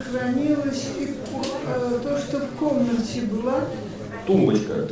сохранилось и то, что в комнате была. Тумбочка.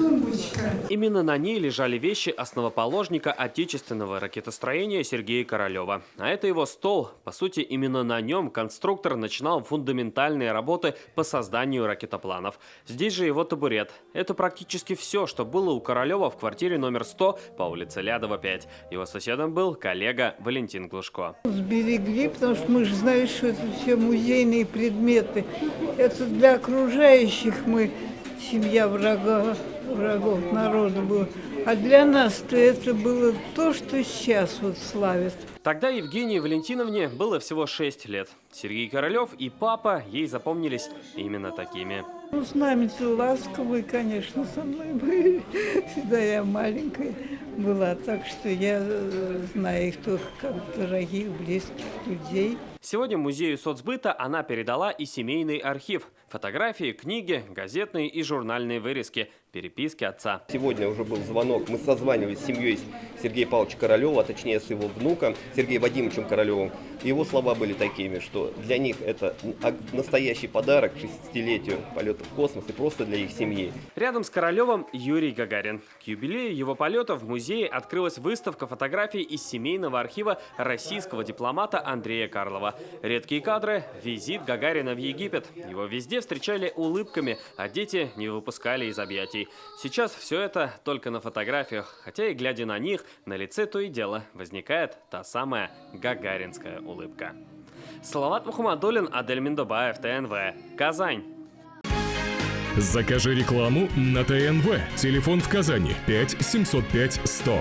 Именно на ней лежали вещи основоположника отечественного ракетостроения Сергея Королева. А это его стол. По сути, именно на нем конструктор начинал фундаментальные работы по созданию ракетопланов. Здесь же его табурет. Это практически все, что было у Королева в квартире номер 100 по улице Лядова, 5. Его соседом был коллега Валентин Глушко. Сберегли, потому что мы же знаем, что это все музейные предметы. Это для окружающих мы... Семья врагов народа была. А для нас-то это было то, что сейчас вот славят. Тогда Евгении Валентиновне было всего 6 лет. Сергей Королев и папа ей запомнились именно такими. Ну, с нами-то ласковые, конечно, со мной были. Всегда я маленькая была, так что я знаю их только как дорогих, близких людей. Сегодня музею соцбыта она передала и семейный архив. Фотографии, книги, газетные и журнальные вырезки, переписки отца. Сегодня уже был звонок. Мы созванивались с семьей Сергея Павловича Королева, а точнее с его внуком Сергеем Вадимовичем Королевым. Его слова были такими, что для них это настоящий подарок к 60-летию полета в космос и просто для их семьи. Рядом с Королевым Юрий Гагарин. К юбилею его полета в музее открылась выставка фотографий из семейного архива российского дипломата Андрея Карлова. Редкие кадры – визит Гагарина в Египет. Его везде встречали улыбками, а дети не выпускали из объятий. Сейчас все это только на фотографиях, хотя и глядя на них, на лице то и дело возникает та самая гагаринская улыбка. Салават Мухаммадуллин, Адель Миндубаев, ТНВ, Казань. Закажи рекламу на ТНВ. Телефон в Казани 5 705 100.